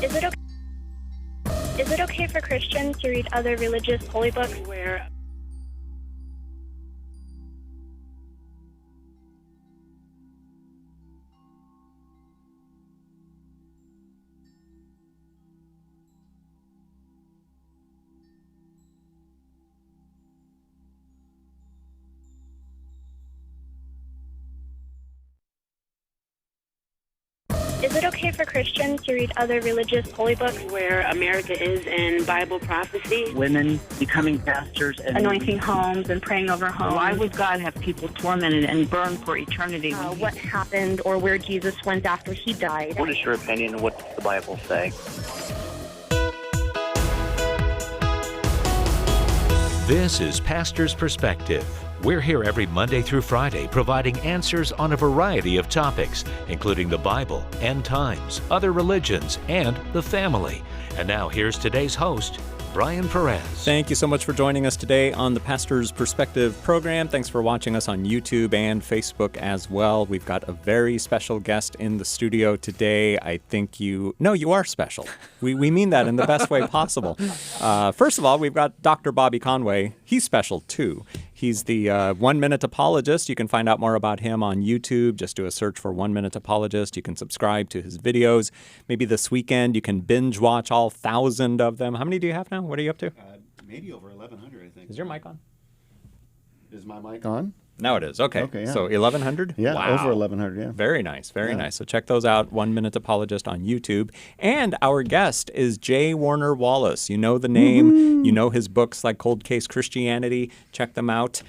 Is it okay? Is it okay for Christians to read other religious holy books? Where Is it okay for Christians to read other religious holy books? where America is in Bible prophecy? Women becoming pastors and anointing homes and praying over homes. Why would God have people tormented and burned for eternity? What happened or where Jesus went after he died. What is your opinion? What does the Bible say? This is Pastor's Perspective. We're here every Monday through Friday providing answers on a variety of topics, including the Bible, end times, other religions, and the family. And now here's today's host, Brian Perez. Thank you so much for joining us today on the Pastor's Perspective program. Thanks for watching us on YouTube and Facebook as well. We've got a very special guest in the studio today. I think you are special. We mean that in the best way possible. First of all, we've got Dr. Bobby Conway. He's special too. He's the 1 Minute Apologist. You can find out more about him on YouTube. Just do a search for 1 Minute Apologist. You can subscribe to his videos. Maybe this weekend you can binge watch all 1,000 of them. How many do you have now? What are you up to? Maybe over 1,100, I think. Is your mic on? Is my mic on? Now it is. Okay. Okay, yeah. So 1,100? Yeah, Wow. over 1,100, yeah. Very nice. Very nice. So check those out, 1 Minute Apologist on YouTube. And our guest is J. Warner Wallace. You know the name. Woo-hoo. You know his books like Cold Case Christianity. Check them out.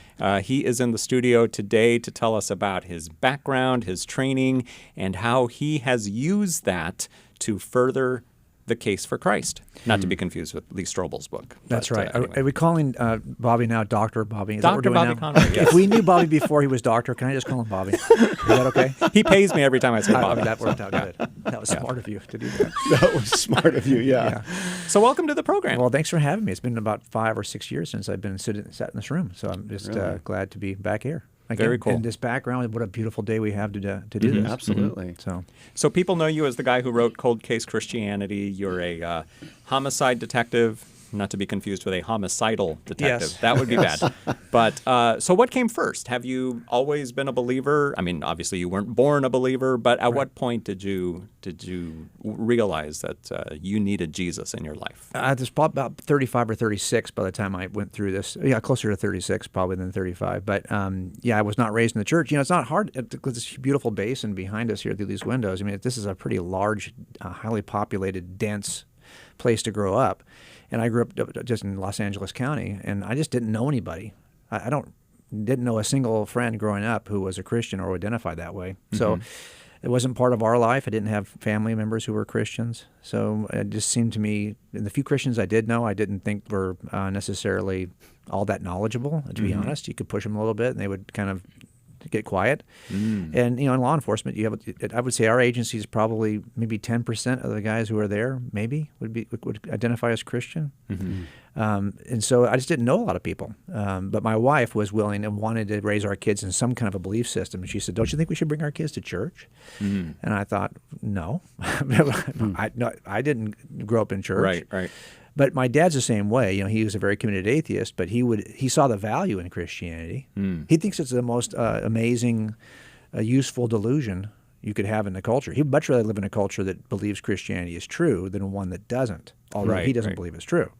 He is in the studio today to tell us about his background, his training, and how he has used that to further the case for Christ. Not to be confused with Lee Strobel's book. That's But, right. anyway. Are we calling Bobby now Dr. Bobby? Is that what Dr. we're doing Bobby now? Conway, yes. If we knew Bobby before he was doctor, can I just call him Bobby? Is that okay? He pays me every time I say Bobby. That worked out good. That was smart of you to do that. That was smart of you, yeah. So welcome to the program. Well, thanks for having me. It's been about 5 or 6 years since I've been sat in this room, so I'm just Really? glad to be back here. Very cool. And this background, what a beautiful day we have to do this. Absolutely. So people know you as the guy who wrote Cold Case Christianity. You're a homicide detective, not to be confused with a homicidal detective. Yes. That would be bad. But so what came first? Have you always been a believer? I mean, obviously you weren't born a believer, but at what point did you realize that you needed Jesus in your life? There's probably about 35 or 36 by the time I went through this. Yeah, closer to 36 probably than 35. But I was not raised in the church. You know, it's not hard because this beautiful basin behind us here through these windows. I mean, this is a pretty large, highly populated, dense place to grow up. And I grew up just in Los Angeles County, and I just didn't know anybody. I didn't know a single friend growing up who was a Christian or identified that way. So it wasn't part of our life. I didn't have family members who were Christians. So it just seemed to me, and the few Christians I did know, I didn't think were necessarily all that knowledgeable, to be honest. You could push them a little bit, and they would kind of get quiet. And, you know, in law enforcement, I would say our agency is probably maybe 10% of the guys who are there maybe would identify as Christian. And so I just didn't know a lot of people. But my wife was willing and wanted to raise our kids in some kind of a belief system. And she said, "Don't you think we should bring our kids to church?" And I thought, no. I didn't grow up in church. Right. But my dad's the same way. You know, he was a very committed atheist, but he saw the value in Christianity. He thinks it's the most amazing, useful delusion you could have in the culture. He'd much rather live in a culture that believes Christianity is true than one that doesn't, although he doesn't believe it's true.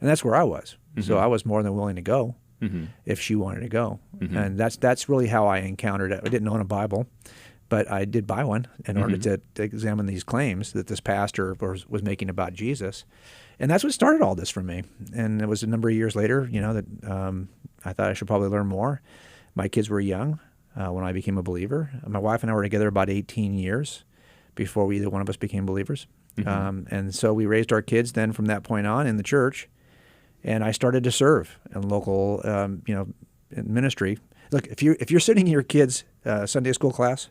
And that's where I was. So I was more than willing to go if she wanted to go. And that's really how I encountered it. I didn't own a Bible, but I did buy one in order to examine these claims that this pastor was making about Jesus. And that's what started all this for me. And it was a number of years later, you know, that I thought I should probably learn more. My kids were young when I became a believer. My wife and I were together about 18 years before either one of us became believers. And so we raised our kids then from that point on in the church. And I started to serve in local, in ministry. Look, if you're sitting in your kids' Sunday school class,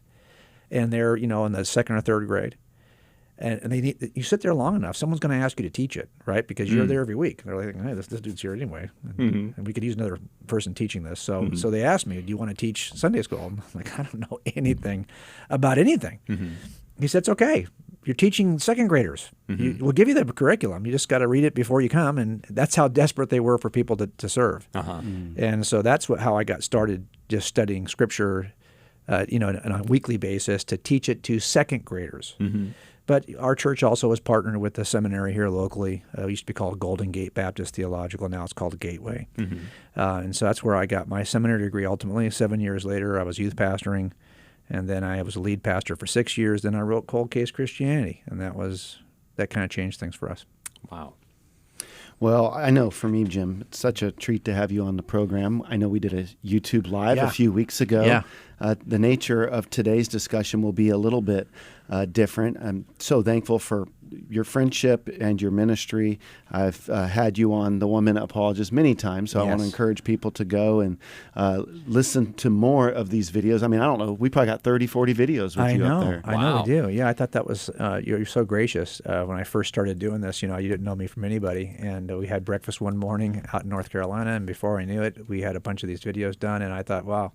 and they're in the second or third grade, and you sit there long enough, someone's going to ask you to teach it, right? Because you're there every week. They're like, "Hey, this dude's here anyway, and we could use another person teaching this." So they asked me, "Do you want to teach Sunday school?" I'm like, "I don't know anything about anything." He said, "It's okay. you're teaching second graders. We'll give you the curriculum. You just got to read it before you come, and that's how desperate they were for people to serve. And so that's how I got started, just studying Scripture, on a weekly basis to teach it to second graders. But our church also was partnered with the seminary here locally. It used to be called Golden Gate Baptist Theological. Now it's called Gateway. And so that's where I got my seminary degree ultimately. 7 years later, I was youth pastoring. And then I was a lead pastor for 6 years. Then I wrote Cold Case Christianity. And that kind of changed things for us. Wow. Well, I know for me, Jim, it's such a treat to have you on the program. I know we did a YouTube Live a few weeks ago. Yeah. The nature of today's discussion will be a little bit different. I'm so thankful for your friendship and your ministry. I've had you on the 1 Minute Apologist many times, so I want to encourage people to go and listen to more of these videos. I mean, I don't know. We probably got 30, 40 videos with you up there. I know we do. Yeah, I thought that was, you're so gracious. When I first started doing this, you didn't know me from anybody. And we had breakfast one morning out in North Carolina, and before I knew it, we had a bunch of these videos done, and I thought, wow.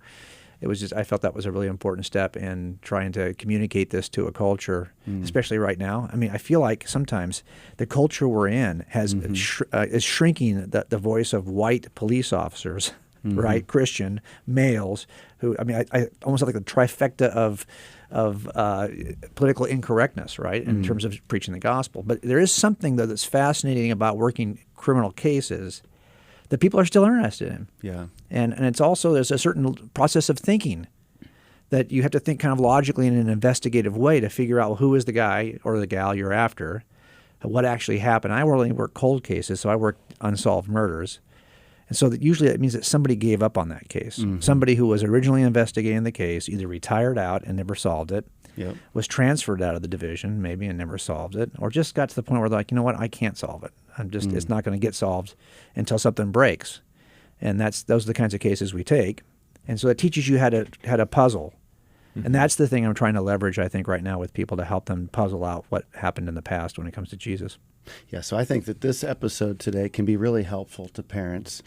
I felt that was a really important step in trying to communicate this to a culture, especially right now. I mean, I feel like sometimes the culture we're in is shrinking the voice of white police officers, right? Christian males who, I almost like the trifecta of political incorrectness, right, in terms of preaching the gospel. But there is something, though, that's fascinating about working criminal cases that people are still interested in. Yeah. And it's also, there's a certain process of thinking that you have to think kind of logically in an investigative way to figure out who is the guy or the gal you're after, what actually happened. I only work cold cases, so I work unsolved murders. And so usually that means that somebody gave up on that case. Somebody who was originally investigating the case either retired out and never solved it, was transferred out of the division maybe and never solved it, or just got to the point where they're like, you know what, I can't solve it. It's not going to get solved until something breaks. And those are the kinds of cases we take. And so it teaches you how to puzzle. And that's the thing I'm trying to leverage, I think, right now with people to help them puzzle out what happened in the past when it comes to Jesus. Yeah, so I think that this episode today can be really helpful to parents.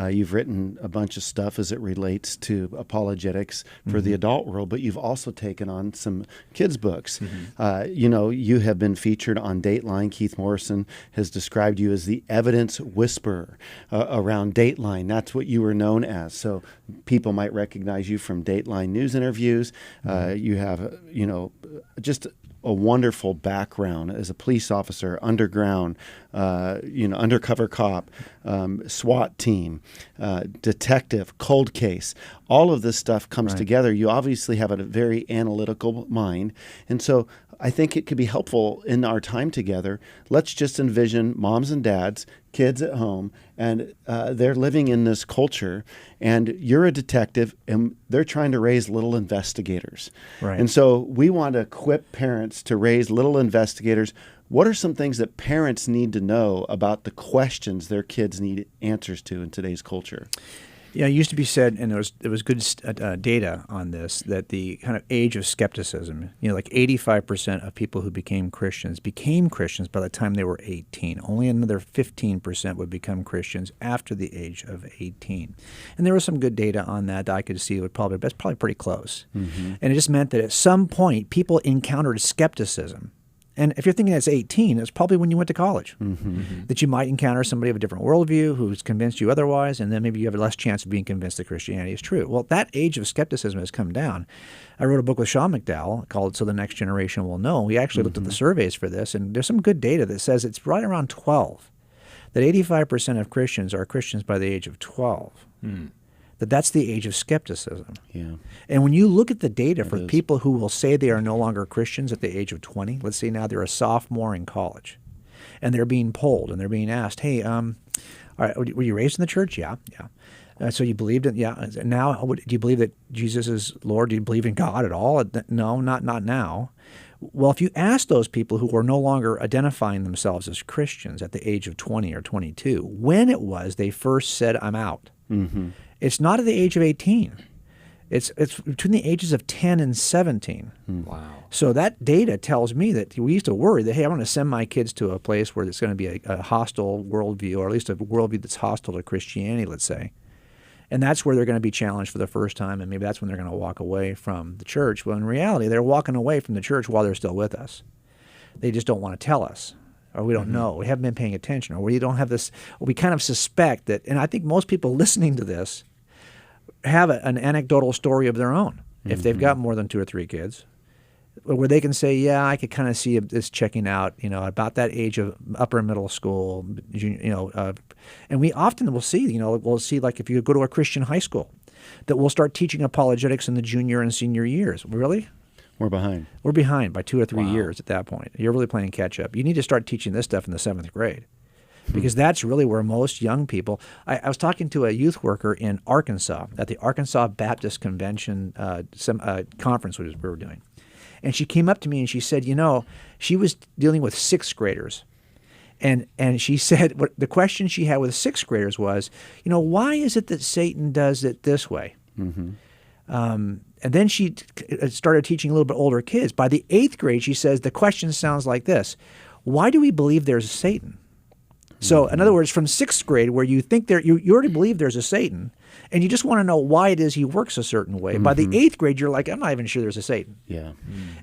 You've written a bunch of stuff as it relates to apologetics for the adult world, but you've also taken on some kids' books. You have been featured on Dateline. Keith Morrison has described you as the evidence whisperer around Dateline. That's what you were known as. So people might recognize you from Dateline news interviews. You have, just a wonderful background as a police officer, underground, undercover cop, SWAT team, detective, cold case. All of this stuff comes together. You obviously have a very analytical mind. And so I think it could be helpful in our time together. Let's just envision moms and dads, kids at home, and they're living in this culture, and you're a detective, and they're trying to raise little investigators. Right. And so we want to equip parents to raise little investigators. What are some things that parents need to know about the questions their kids need answers to in today's culture? Yeah, it used to be said, and there was good data on this, that the kind of age of skepticism, like 85% of people who became Christians by the time they were 18. Only another 15% would become Christians after the age of 18. And there was some good data on that I could see that's probably pretty close. And it just meant that at some point people encountered skepticism. And if you're thinking that's 18, it's probably when you went to college, that you might encounter somebody of a different worldview who's convinced you otherwise, and then maybe you have a less chance of being convinced that Christianity is true. Well, that age of skepticism has come down. I wrote a book with Sean McDowell called So the Next Generation Will Know. We actually looked at the surveys for this, and there's some good data that says it's right around 12, that 85% of Christians are Christians by the age of 12. That's the age of skepticism. Yeah. And when you look at the data for people who will say they are no longer Christians at the age of 20, let's say now they're a sophomore in college, and they're being polled and they're being asked, hey, all right, were you raised in the church? Yeah. So you believed it? Yeah. Now, do you believe that Jesus is Lord? Do you believe in God at all? No, not now. Well, if you ask those people who are no longer identifying themselves as Christians at the age of 20 or 22, when it was they first said, I'm out, it's not at the age of 18. It's between the ages of 10 and 17. Wow. So that data tells me that we used to worry that, hey, I want to send my kids to a place where there's going to be a hostile worldview, or at least a worldview that's hostile to Christianity, let's say. And that's where they're going to be challenged for the first time, and maybe that's when they're going to walk away from the church. Well, in reality, they're walking away from the church while they're still with us. They just don't want to tell us, or we don't know. We haven't been paying attention, or we don't have this. We kind of suspect that, and I think most people listening to this have an anecdotal story of their own. If they've got more than 2 or 3 kids, where they can say, yeah, I could kind of see this checking out, about that age of upper and middle school, and we often will see, we'll see like if you go to a Christian high school, that we'll start teaching apologetics in the junior and senior years. Really? We're behind. We're behind by 2 or 3 years at that point. You're really playing catch up. You need to start teaching this stuff in the 7th grade. Because that's really where most young people. I was talking to a youth worker in Arkansas at the Arkansas Baptist Convention conference we were doing. And she came up to me and she said, she was dealing with 6th graders. And she said the question she had with 6th graders was, why is it that Satan does it this way? And then she started teaching a little bit older kids. By the 8th grade, she says, the question sounds like this: why do we believe there's a Satan? So, in other words, from 6th grade, where you think you already believe there's a Satan, and you just want to know why it is he works a certain way. By the 8th grade, you're like, I'm not even sure there's a Satan. Yeah.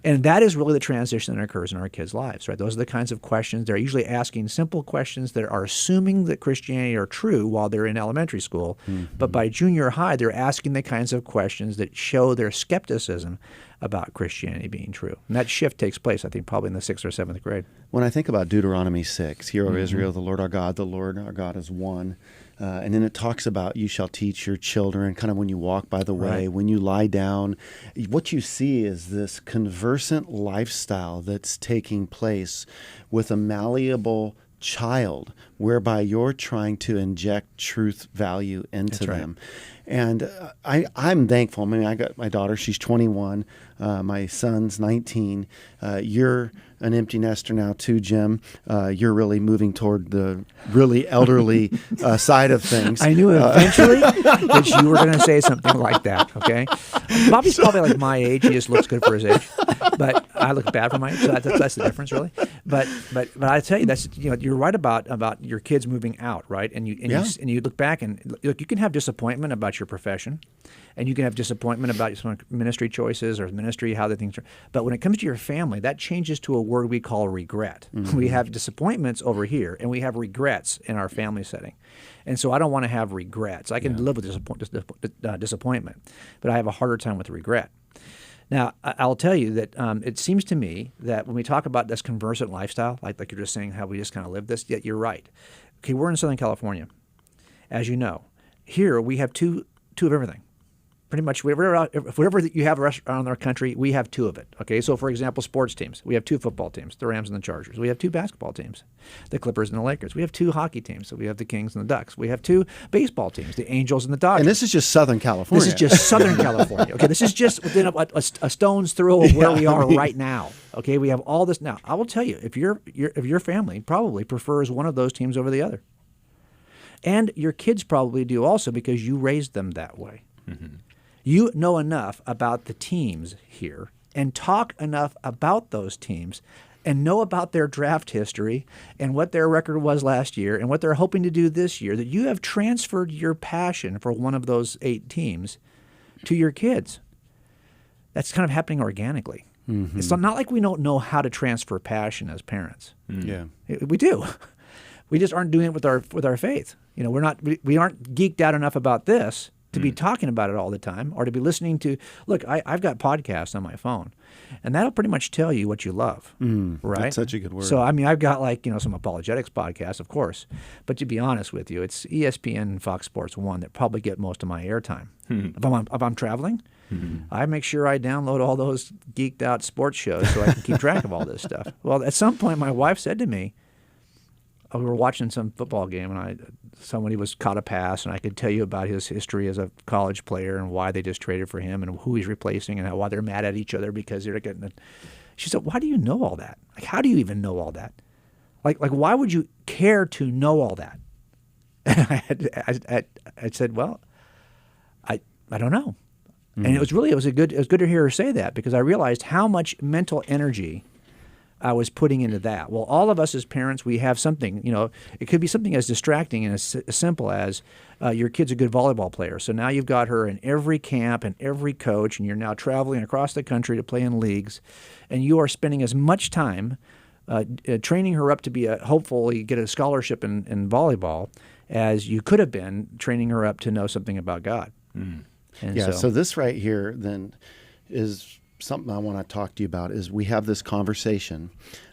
And that is really the transition that occurs in our kids' lives, right? Those are the kinds of questions. They're usually asking simple questions that are assuming that Christianity are true while they're in elementary school. But by junior high, they're asking the kinds of questions that show their skepticism about Christianity being true. And that shift takes place, I think, probably in the 6th or 7th grade. When I think about Deuteronomy 6, Hear, O Israel, the Lord our God is one. And then it talks about you shall teach your children, kind of when you walk by the way, when you lie down. What you see is this conversant lifestyle that's taking place with a malleable child, whereby you're trying to inject truth value into them. And I'm thankful. I mean, I got my daughter, she's 21. My son's 19. You're an empty nester now too, Jim. You're really moving toward the really elderly side of things. I knew eventually that you were going to say something like that, okay? Bobby's probably like my age. He just looks good for his age. But I look bad for my age, so that's the difference, really. But I tell you, that's you're right about your kids moving out, right? And you look back and look, you can have disappointment about your profession, and you can have disappointment about some ministry choices or ministry, how the things are. But when it comes to your family, that changes to a word we call regret. We have disappointments over here, and we have regrets in our family setting. And so I don't want to have regrets. I can live with disappointment, but I have a harder time with regret. Now, I'll tell you that it seems to me that when we talk about this conversant lifestyle, like you're just saying how we just kind of live this, yet you're right. Okay, we're in Southern California, as you know. Here we have two of everything. Pretty much whatever you have around our country, we have 2 of it. Okay, so for example, sports teams. We have 2 football teams, the Rams and the Chargers. We have 2 basketball teams, the Clippers and the Lakers. We have 2 hockey teams, so we have the Kings and the Ducks. We have 2 baseball teams, the Angels and the Dodgers. And this is just Southern California. This is just Southern California. Okay, this is just within a stone's throw of where we are right now. Okay, we have all this now. I will tell you, if your family probably prefers one of those teams over the other, and your kids probably do also because you raised them that way. You know enough about the teams here and talk enough about those teams and know about their draft history and what their record was last year and what they're hoping to do this year that you have transferred your passion for one of those 8 teams to your kids. That's kind of happening organically. It's not like we don't know how to transfer passion as parents. We do. We just aren't doing it with our faith. We aren't geeked out enough about this to be talking about it all the time, or to be listening to, look, I've got podcasts on my phone, and that'll pretty much tell you what you love, right? That's such a good word. So, I mean, I've got some apologetics podcasts, of course, but to be honest with you, it's ESPN and Fox Sports 1 that probably get most of my airtime. If I'm traveling, I make sure I download all those geeked out sports shows so I can keep track of all this stuff. Well, at some point, my wife said to me, we were watching some football game, and somebody was caught a pass, and I could tell you about his history as a college player and why they just traded for him and who he's replacing and why they're mad at each other because they're getting it. She said, "Why do you know all that? Like, how do you even know all that? Like, why would you care to know all that?" And I said, "Well, I don't know." And it was good to hear her say that, because I realized how much mental energy I was putting into that. Well, all of us as parents, we have something, it could be something as distracting and as simple as your kid's a good volleyball player. So now you've got her in every camp and every coach, and you're now traveling across the country to play in leagues, and you are spending as much time training her up to be hopefully get a scholarship in volleyball as you could have been training her up to know something about God. Mm. And Yeah, so this right here then is something I want to talk to you about. Is we have this conversation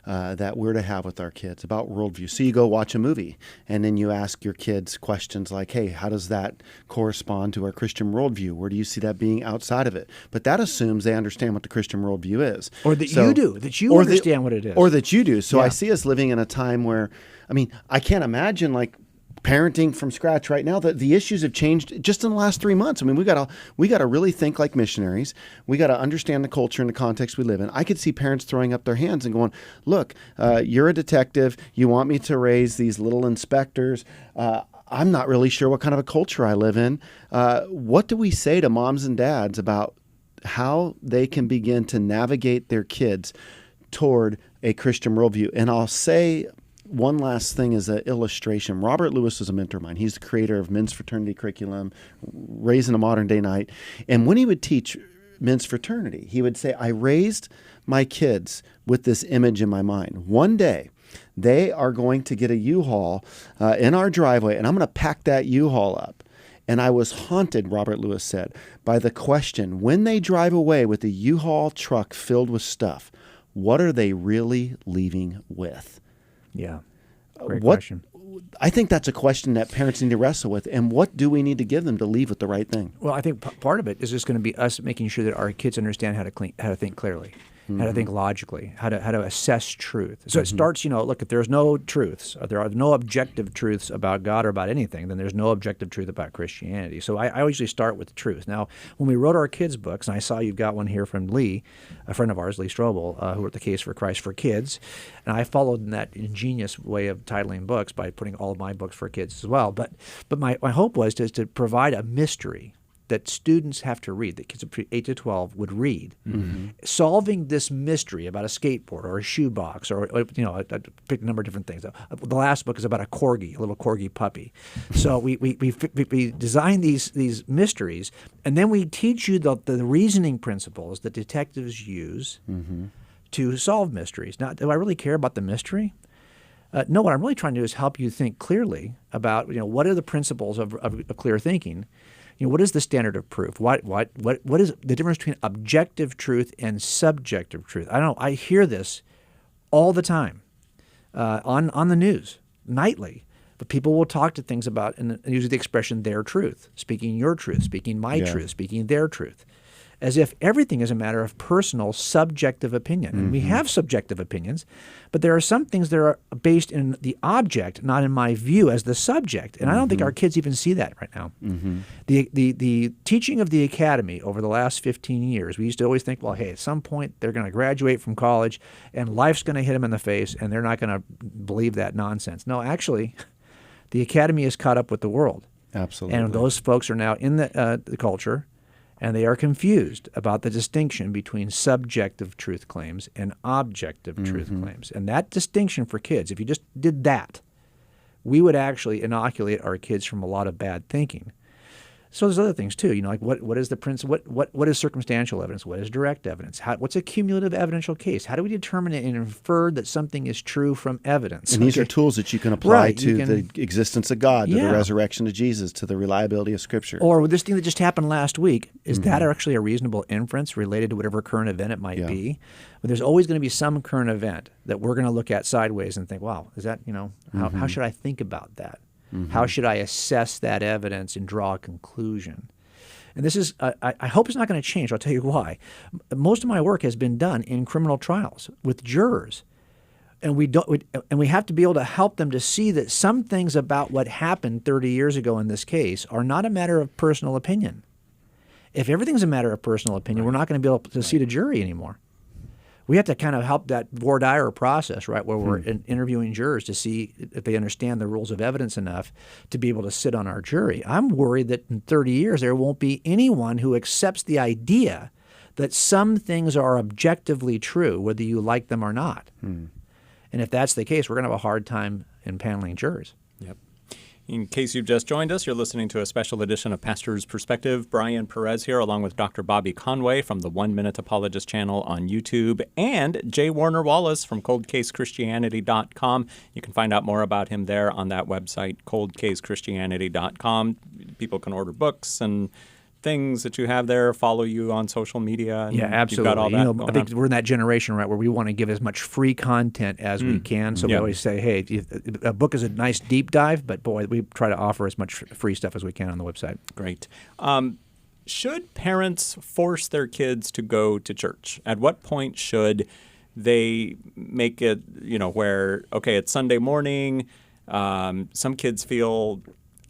that we're to have with our kids about worldview. So you go watch a movie and then you ask your kids questions like, hey, how does that correspond to our Christian worldview? Where do you see that being outside of it? But that assumes they understand what the Christian worldview is. Or that you do, that you understand what it is. Or that you do. So Yeah. I see us living in a time where, I mean, I can't imagine like parenting from scratch right now. The issues have changed just in the last 3 months. I mean, we gotta really think like missionaries. We gotta understand the culture and the context we live in. I could see parents throwing up their hands and going, "Look, you're a detective. You want me to raise these little inspectors. I'm not really sure what kind of a culture I live in." What do we say to moms and dads about how they can begin to navigate their kids toward a Christian worldview? And I'll say one last thing is an illustration. Robert Lewis is a mentor of mine. He's the creator of men's fraternity curriculum, Raising a Modern Day Knight. And when he would teach men's fraternity, he would say, I raised my kids with this image in my mind. One day, they are going to get a U-Haul in our driveway, and I'm going to pack that U-Haul up. And I was haunted, Robert Lewis said, by the question, when they drive away with a U-Haul truck filled with stuff, what are they really leaving with? Yeah, great question. I think that's a question that parents need to wrestle with. And what do we need to give them to leave with the right thing? Well, I think part of it is just going to be us making sure that our kids understand how to think clearly, how to think logically, how to assess truth. So it starts, look, if there's no truths, there are no objective truths about God or about anything, then there's no objective truth about Christianity. So I usually start with the truth. Now, when we wrote our kids' books, and I saw you've got one here from Lee, a friend of ours, Lee Strobel, who wrote The Case for Christ for Kids, and I followed in that ingenious way of titling books by putting all of my books for kids as well. But my hope was to provide a mystery that students have to read, that kids 8 to 12 would read, solving this mystery about a skateboard or a shoebox or, I picked a number of different things. The last book is about a little corgi puppy. So we design these mysteries, and then we teach you the reasoning principles that detectives use to solve mysteries. Now, do I really care about the mystery? No, what I'm really trying to do is help you think clearly about, what are the principles of clear thinking. What is the standard of proof? What is the difference between objective truth and subjective truth? I hear this all the time on the news nightly. But people will talk to things about and use the expression their truth, speaking your truth, speaking my truth, speaking their truth, as if everything is a matter of personal subjective opinion. And we have subjective opinions, but there are some things that are based in the object, not in my view as the subject. And I don't think our kids even see that right now. The teaching of the academy over the last 15 years, we used to always think, well, hey, at some point they're going to graduate from college and life's going to hit them in the face and they're not going to believe that nonsense. No, actually, the academy is caught up with the world. Absolutely. And those folks are now in the culture, and they are confused about the distinction between subjective truth claims and objective truth claims. And that distinction for kids, if you just did that, we would actually inoculate our kids from a lot of bad thinking. So there's other things too, like what is the principle? What is circumstantial evidence? What is direct evidence? What's a cumulative evidential case? How do we determine and infer that something is true from evidence? And these are tools that you can apply to the existence of God, to the resurrection of Jesus, to the reliability of Scripture. Or this thing that just happened last week, is that actually a reasonable inference related to whatever current event it might be? But there's always going to be some current event that we're going to look at sideways and think, wow, is that, how should I think about that? How should I assess that evidence and draw a conclusion? And this is, I hope it's not going to change. I'll tell you why. Most of my work has been done in criminal trials with jurors. And we have to be able to help them to see that some things about what happened 30 years ago in this case are not a matter of personal opinion. If everything's a matter of personal opinion, we're not going to be able to seat a jury anymore. We have to kind of help that voir dire process, right, where we're interviewing jurors to see if they understand the rules of evidence enough to be able to sit on our jury. I'm worried that in 30 years there won't be anyone who accepts the idea that some things are objectively true, whether you like them or not. And if that's the case, we're going to have a hard time in paneling jurors. Yep. In case you've just joined us, you're listening to a special edition of Pastor's Perspective. Brian Perez here, along with Dr. Bobby Conway from the 1 Minute Apologist channel on YouTube, and J. Warner Wallace from coldcasechristianity.com. You can find out more about him there on that website, coldcasechristianity.com. People can order books and things that you have there, follow you on social media. And yeah, absolutely. You've got all that I think we're in that generation, right, where we want to give as much free content as we can. So we always say, hey, a book is a nice deep dive, but boy, we try to offer as much free stuff as we can on the website. Great. Should parents force their kids to go to church? At what point should they make it, where, okay, it's Sunday morning, some kids feel,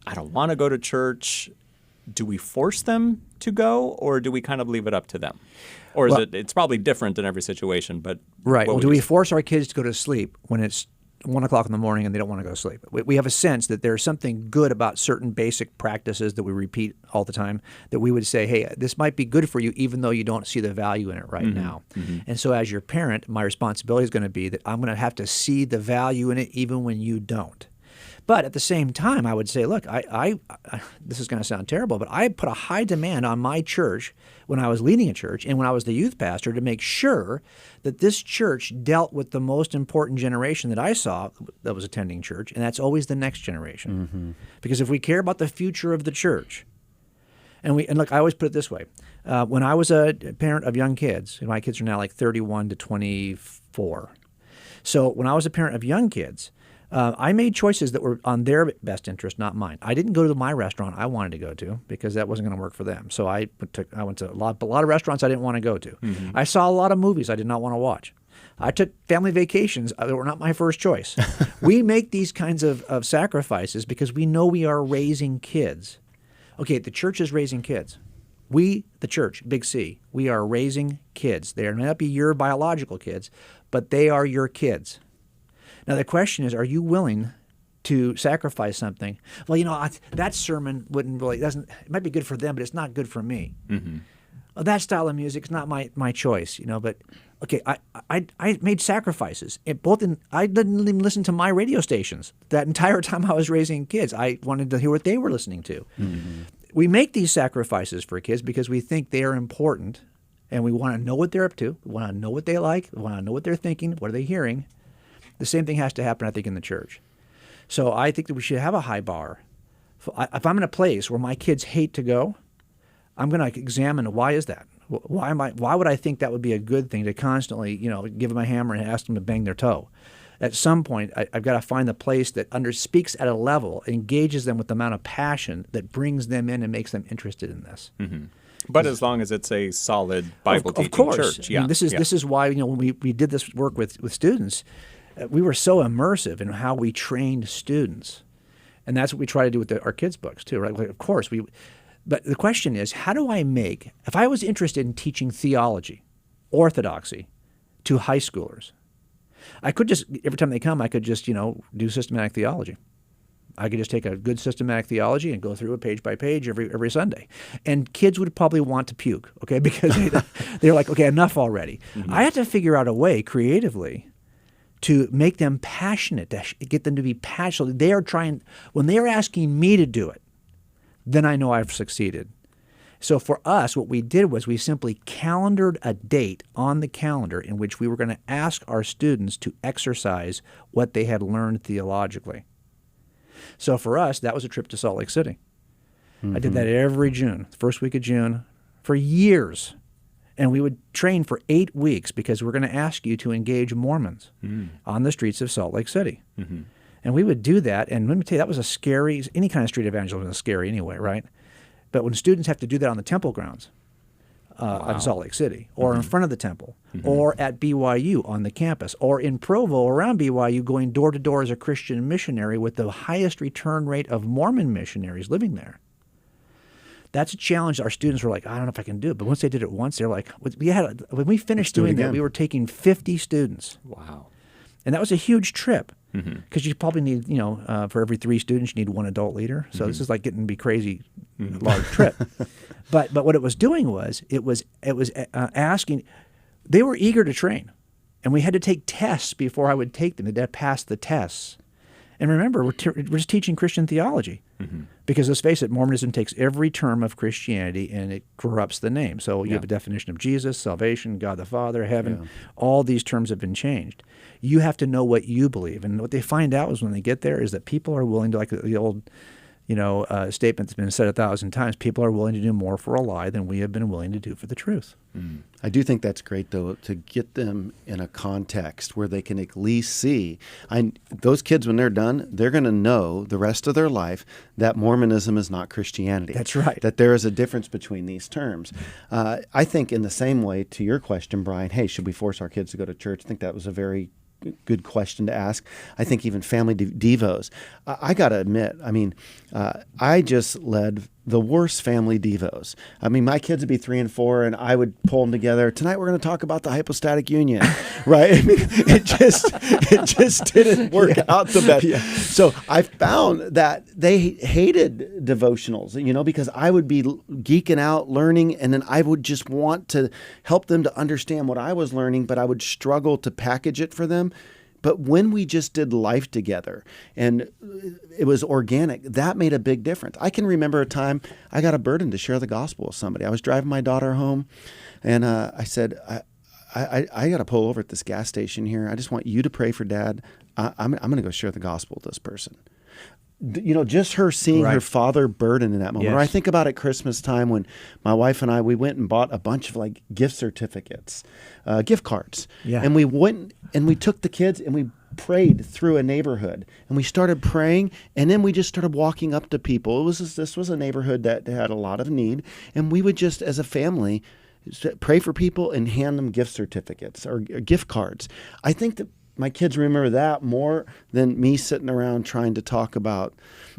I don't want to go to church. Do we force them to go, or do we kind of leave it up to them? Or is it's probably different in every situation, but... Right. Well, do we force our kids to go to sleep when it's 1 o'clock in the morning and they don't want to go to sleep? We have a sense that there's something good about certain basic practices that we repeat all the time that we would say, hey, this might be good for you even though you don't see the value in it right now. And so as your parent, my responsibility is going to be that I'm going to have to see the value in it even when you don't. But at the same time, I would say, look, I this is going to sound terrible, but I put a high demand on my church when I was leading a church and when I was the youth pastor to make sure that this church dealt with the most important generation that I saw that was attending church, and that's always the next generation. Because if we care about the future of the church, and look, I always put it this way. When I was a parent of young kids, and my kids are now like 31 to 24. So when I was a parent of young kids, I made choices that were on their best interest, not mine. I didn't go to my restaurant I wanted to go to because that wasn't going to work for them. So I went to a lot of restaurants I didn't want to go to. I saw a lot of movies I did not want to watch. I took family vacations that were not my first choice. We make these kinds of sacrifices because we know we are raising kids. Okay, the church is raising kids. We, the church, big C, we are raising kids. They may not be your biological kids, but they are your kids. Now, the question is, are you willing to sacrifice something? Well, that sermon it might be good for them, but it's not good for me. Well, that style of music is not my choice, but okay, I made sacrifices. I didn't even listen to my radio stations that entire time I was raising kids. I wanted to hear what they were listening to. We make these sacrifices for kids because we think they are important, and we want to know what they're up to. We want to know what they like. We want to know what they're thinking. What are they hearing? The same thing has to happen, I think, in the church. So I think that we should have a high bar. If I'm in a place where my kids hate to go, I'm going to examine why is that? Why would I think that would be a good thing to constantly, give them a hammer and ask them to bang their toe? At some point, I've got to find the place that speaks at a level, engages them with the amount of passion that brings them in and makes them interested in this. But as long as it's a solid Bible-teaching church. I mean, this is why when we did this work with students, we were so immersive in how we trained students. And that's what we try to do with our kids' books too, right? Of course, but the question is, how do I if I was interested in teaching theology, orthodoxy, to high schoolers, I could just, every time they come, I could just, do systematic theology. I could just take a good systematic theology and go through it page by page every Sunday. And kids would probably want to puke, okay, because they're like, okay, enough already. I had to figure out a way creatively to make them passionate, to get them to be passionate. When they are asking me to do it, then I know I've succeeded. So for us, what we did was we simply calendared a date on the calendar in which we were going to ask our students to exercise what they had learned theologically. So for us, that was a trip to Salt Lake City. I did that every June, the first week of June, for years. And we would train for 8 weeks because we're going to ask you to engage Mormons on the streets of Salt Lake City. And we would do that. And let me tell you, that was a scary, any kind of street evangelism is scary anyway, right? But when students have to do that on the temple grounds in Salt Lake City, or in front of the temple, or at BYU on the campus, or in Provo around BYU going door to door as a Christian missionary with the highest return rate of Mormon missionaries living there. That's a challenge. Our students were like, I don't know if I can do it. But once they did it once, they're like, when we finished doing that, we were taking 50 students. Wow. And that was a huge trip because you probably need, for every 3 students, you need 1 adult leader. So this is like getting to be crazy large trip. But what it was doing was it was asking. They were eager to train, and we had to take tests before I would take them. They had to pass the tests. And remember, we're just teaching Christian theology. Because let's face it, Mormonism takes every term of Christianity and it corrupts the name. So you have a definition of Jesus, salvation, God the Father, heaven. All these terms have been changed. You have to know what you believe. And what they find out is when they get there is that people are willing to, like the old statement that's been said 1,000 times, people are willing to do more for a lie than we have been willing to do for the truth. I do think that's great, though, to get them in a context where they can at least see. Those kids, when they're done, they're going to know the rest of their life that Mormonism is not Christianity. That's right. That there is a difference between these terms. I think in the same way to your question, Brian, hey, should we force our kids to go to church? I think that was a very good question to ask. I think even family devos. I got to admit, I just led the worst family devos. My kids would be 3 and 4, and I would pull them together. Tonight we're going to talk about the hypostatic union, right? It just didn't work out the best. So I found that they hated devotionals, because I would be geeking out, learning, and then I would just want to help them to understand what I was learning, but I would struggle to package it for them. But when we just did life together and it was organic, that made a big difference. I can remember a time I got a burden to share the gospel with somebody. I was driving my daughter home, and I said, I got to pull over at this gas station here. I just want you to pray for Dad. I'm going to go share the gospel with this person. Just her seeing her father burden in that moment. Yes. Or I think about at Christmas time when my wife and I, we went and bought a bunch of gift certificates, gift cards. Yeah. And we went and we took the kids and we prayed through a neighborhood, and we started praying, and then we just started walking up to people. This was a neighborhood that had a lot of need, and we would just, as a family, pray for people and hand them gift certificates or gift cards. I think that my kids remember that more than me sitting around trying to talk about,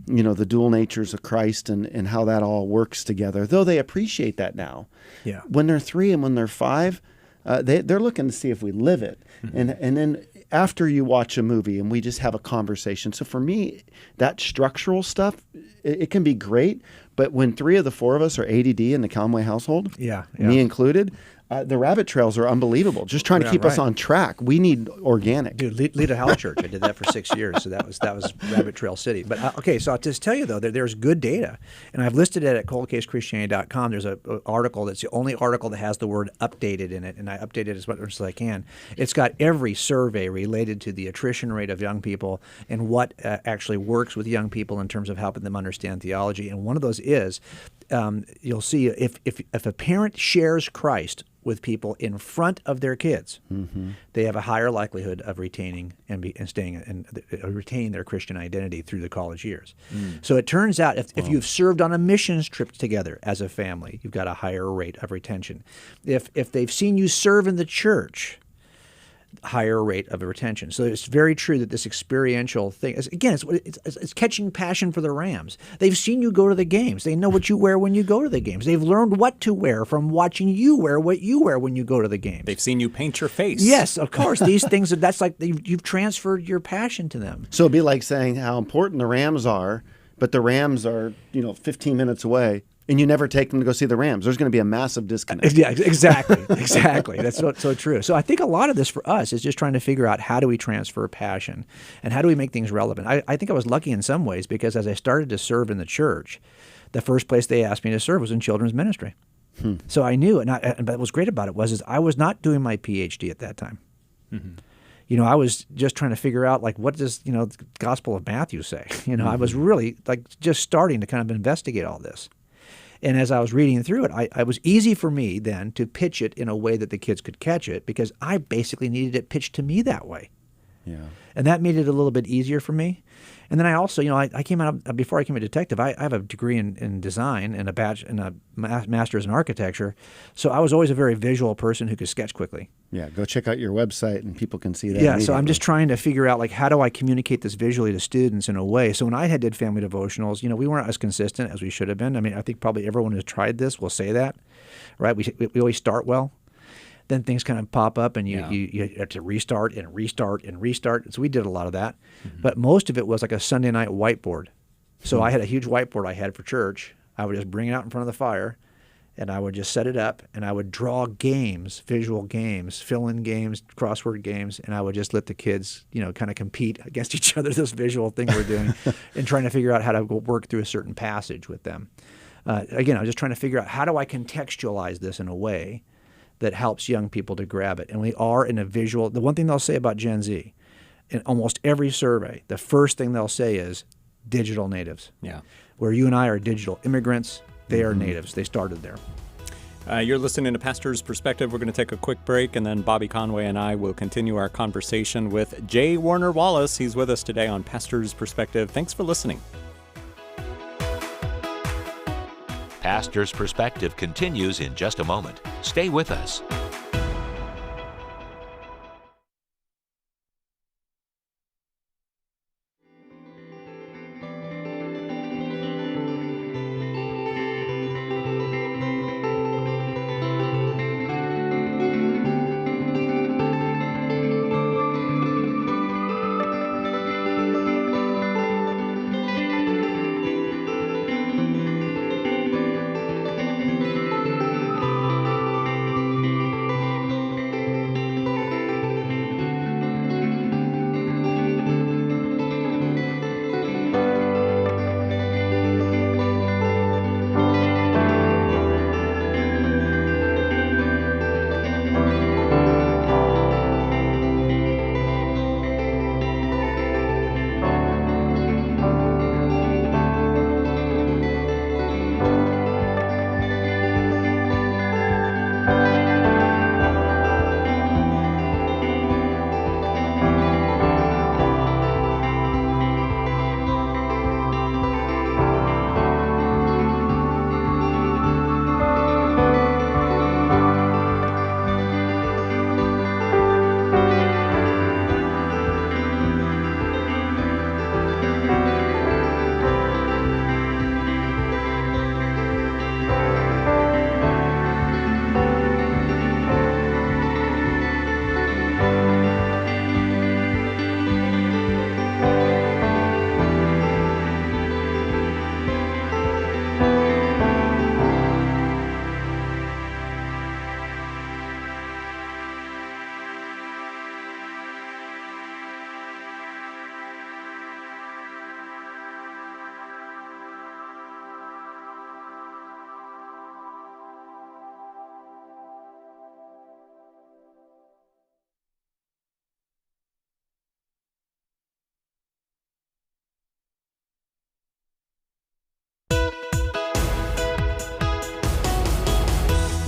the dual natures of Christ and how that all works together, though they appreciate that now. Yeah. When they're 3 and when they're 5, they're looking to see if we live it. And then after you watch a movie and we just have a conversation. So for me, that structural stuff, it can be great. But when 3 of the 4 of us are ADD in the Conway household, me included, the rabbit trails are unbelievable. Just trying to keep us on track. We need organic. Dude, lead a house church. I did that for 6 years, so that was Rabbit Trail City. But okay, so I'll just tell you though, there's good data, and I've listed it at coldcasechristianity.com. There's an article that's the only article that has the word "updated" in it, and I update it as much as I can. It's got every survey related to the attrition rate of young people and what actually works with young people in terms of helping them understand theology. And one of those is you'll see if a parent shares Christ with people in front of their kids, they have a higher likelihood of retaining and staying and retaining their Christian identity through the college years. So it turns out if you've served on a missions trip together as a family, you've got a higher rate of retention. If they've seen you serve in the church, higher rate of retention. So it's very true that this experiential thing is, again, it's catching passion for the Rams. They've seen you go to the games. They know what you wear when you go to the games. They've learned what to wear from watching you wear what you wear when you go to the games. They've seen you paint your face. Yes, of course. These things, that's like you've transferred your passion to them. So it'd be like saying how important the Rams are, but the Rams are, 15 minutes away. And you never take them to go see the Rams. There's going to be a massive disconnect. Yeah, exactly. That's so true. So I think a lot of this for us is just trying to figure out how do we transfer passion and how do we make things relevant. I think I was lucky in some ways because as I started to serve in the church, the first place they asked me to serve was in children's ministry. So I knew, but what was great about it was I was not doing my PhD at that time. I was just trying to figure out what does the Gospel of Matthew say. I was really just starting to kind of investigate all this. And as I was reading through it, it was easy for me then to pitch it in a way that the kids could catch it because I basically needed it pitched to me that way. Yeah. And that made it a little bit easier for me. And then I also, I came out, before I became a detective, I have a degree in design and a master's in architecture. So I was always a very visual person who could sketch quickly. Yeah, go check out your website and people can see that. Yeah, so I'm just trying to figure out how do I communicate this visually to students in a way. So when I did family devotionals, we weren't as consistent as we should have been. I think probably everyone who's tried this will say that, right? We always start well. Then things kind of pop up and you have to restart and restart and restart. So we did a lot of that. But most of it was like a Sunday night whiteboard. So I had a huge whiteboard I had for church. I would just bring it out in front of the fire And I would just set it up, and I would draw games, visual games, fill-in games, crossword games, and I would just let the kids, kind of compete against each other, this visual thing we're doing, and trying to figure out how to work through a certain passage with them. Again, I was just trying to figure out, how do I contextualize this in a way that helps young people to grab it? And we are in a visual. The one thing they'll say about Gen Z, in almost every survey, the first thing they'll say is digital natives. Yeah. Where you and I are digital immigrants, they are natives. They started there. You're listening to Pastor's Perspective. We're going to take a quick break, and then Bobby Conway and I will continue our conversation with J. Warner Wallace. He's with us today on Pastor's Perspective. Thanks for listening. Pastor's Perspective continues in just a moment. Stay with us.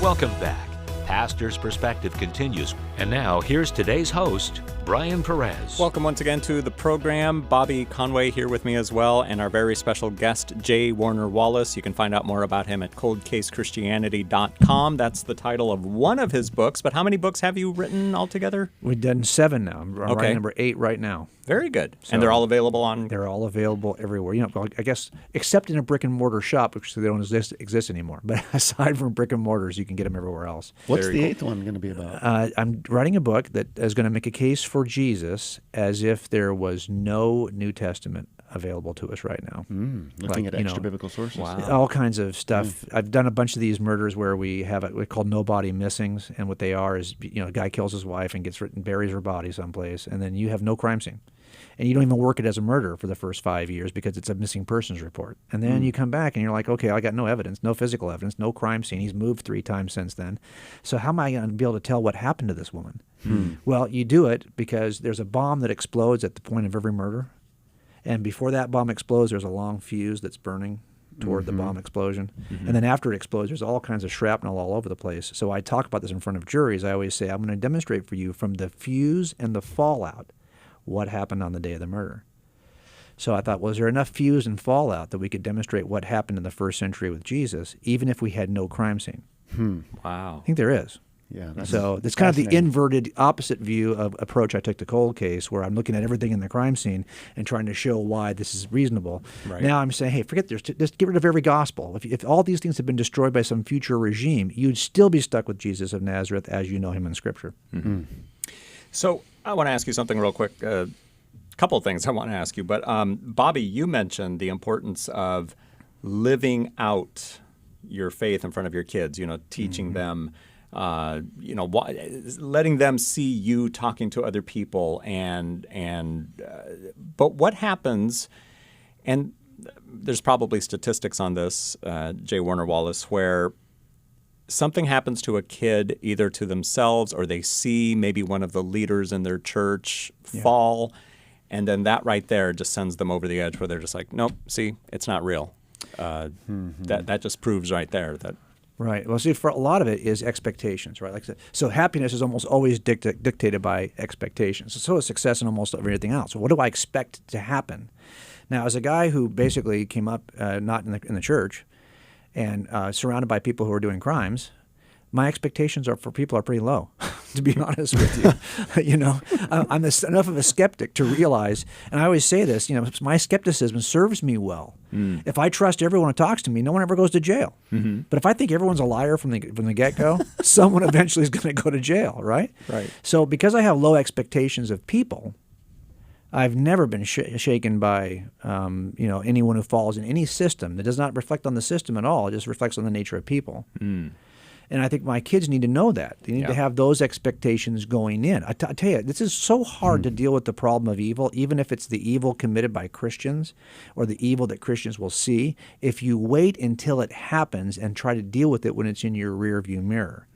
Welcome back. Pastor's Perspective continues. And now, here's today's host, Brian Perez. Welcome once again to the program. Bobby Conway here with me as well, and our very special guest, J. Warner Wallace. You can find out more about him at coldcasechristianity.com. That's the title of one of his books. But how many books have you written altogether? We've done 7 now. I'm writing number 8 right now. Very good. So, and they're all available on? They're all available everywhere. I guess, except in a brick and mortar shop, which they don't exist anymore. But aside from brick and mortars, you can get them everywhere else. What's the 8th one going to be about? I'm writing a book that is going to make a case for Jesus as if there was no New Testament available to us right now. Looking at extra biblical sources. Wow. All kinds of stuff. I've done a bunch of these murders where we have what we call no body missings, and what they are is, a guy kills his wife and buries her body someplace, and then you have no crime scene. And you don't even work it as a murder for the first 5 years because it's a missing persons report. And then you come back and you're like, okay, I got no evidence, no physical evidence, no crime scene. He's moved 3 times since then. So how am I going to be able to tell what happened to this woman? Well, you do it because there's a bomb that explodes at the point of every murder. And before that bomb explodes, there's a long fuse that's burning toward the bomb explosion. And then after it explodes, there's all kinds of shrapnel all over the place. So I talk about this in front of juries. I always say, I'm going to demonstrate for you from the fuse and the fallout what happened on the day of the murder. So I thought, was there enough fuse and fallout that we could demonstrate what happened in the first century with Jesus, even if we had no crime scene? Wow. I think there is. Yeah. So it's kind of the inverted opposite view of approach I took to cold case, where I'm looking at everything in the crime scene and trying to show why this is reasonable. Right. Now I'm saying, hey, forget this. Just get rid of every gospel. If all these things had been destroyed by some future regime, you'd still be stuck with Jesus of Nazareth as you know him in Scripture. So I want to ask you something real quick. A couple of things I want to ask you. But Bobby, you mentioned the importance of living out your faith in front of your kids, teaching them, letting them see you talking to other people but what happens, and there's probably statistics on this, J. Warner Wallace, where something happens to a kid either to themselves or they see maybe one of the leaders in their church fall, and then that right there just sends them over the edge where they're just like, nope, see, it's not real. That just proves right there that. Right. Well, see, for a lot of it is expectations, right? Like, so happiness is almost always dictated by expectations. So is success in almost everything else. So what do I expect to happen? Now, as a guy who basically came up not in the church and surrounded by people who are doing crimes, my expectations for people are pretty low, to be honest with you. I'm enough of a skeptic to realize, and I always say this, my skepticism serves me well. If I trust everyone who talks to me, no one ever goes to jail. But if I think everyone's a liar from the get-go, someone eventually is going to go to jail, right? Right. So because I have low expectations of people, I've never been shaken by anyone who falls in any system that does not reflect on the system at all. It just reflects on the nature of people. And I think my kids need to know that. They need to have those expectations going in. I tell you, this is so hard to deal with the problem of evil, even if it's the evil committed by Christians or the evil that Christians will see, if you wait until it happens and try to deal with it when it's in your rearview mirror.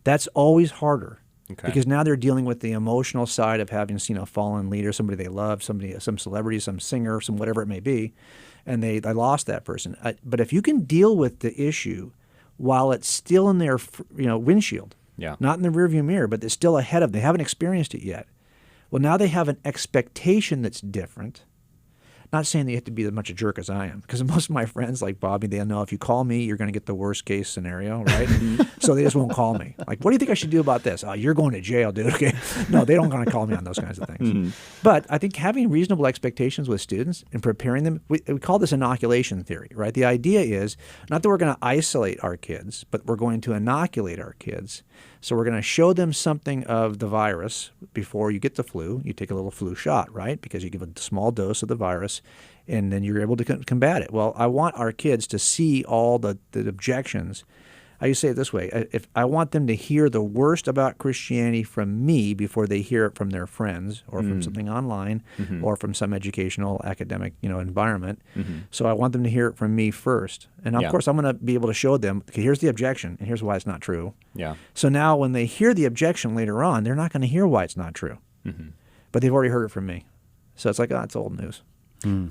That's always harder. Okay. Because now they're dealing with the emotional side of having seen a fallen leader, somebody they love, some celebrity, some singer, some whatever it may be, and they lost that person. But if you can deal with the issue while it's still in their windshield, not in the rearview mirror, but it's still ahead of them, they haven't experienced it yet. Well, now they have an expectation that's different. Not saying that you have to be as much a jerk as I am, because most of my friends, like Bobby, they know if you call me, you're going to get the worst case scenario, right? So they just won't call me. Like, what do you think I should do about this? Oh, you're going to jail, dude. Okay. No, they don't want to call me on those kinds of things. But I think having reasonable expectations with students and preparing them, we call this inoculation theory, right? The idea is not that we're going to isolate our kids, but we're going to inoculate our kids. So we're going to show them something of the virus before you get the flu. You take a little flu shot, right? Because you give a small dose of the virus, and then you're able to combat it. Well, I want our kids to see all the objections. I used to say it this way. If I want them to hear the worst about Christianity from me before they hear it from their friends or from something online or from some educational, academic, environment. So I want them to hear it from me first. And of course, I'm going to be able to show them, okay, here's the objection, and here's why it's not true. So now when they hear the objection later on, they're not going to hear why it's not true. But they've already heard it from me. So it's like, it's old news.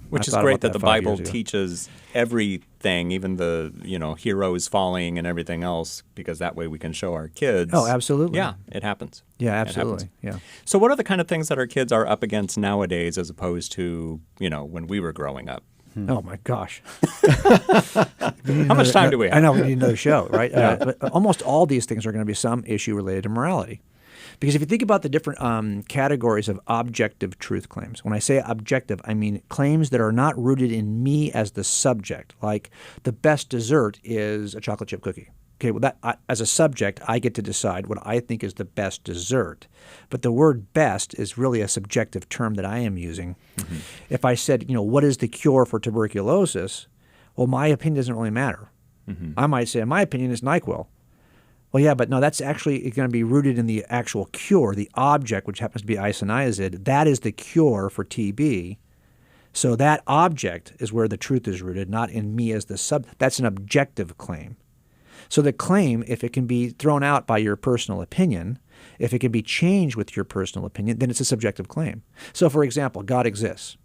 Which is great that the Bible teaches everything, even the heroes falling and everything else, because that way we can show our kids. Oh, absolutely. Yeah, it happens. Yeah, absolutely. Yeah. So what are the kind of things that our kids are up against nowadays as opposed to when we were growing up? Oh my gosh! How much time do we have? I know we need another show, right? But almost all these things are going to be some issue related to morality. Because if you think about the different categories of objective truth claims, when I say objective, I mean claims that are not rooted in me as the subject, like the best dessert is a chocolate chip cookie. Okay, well, as a subject, I get to decide what I think is the best dessert. But the word best is really a subjective term that I am using. If I said, what is the cure for tuberculosis? Well, my opinion doesn't really matter. I might say, my opinion is NyQuil. Well, yeah, but no, that's actually going to be rooted in the actual cure, the object, which happens to be isoniazid. That is the cure for TB. So that object is where the truth is rooted, not in me as the sub. That's an objective claim. So the claim, if it can be thrown out by your personal opinion, if it can be changed with your personal opinion, then it's a subjective claim. So, for example, God exists.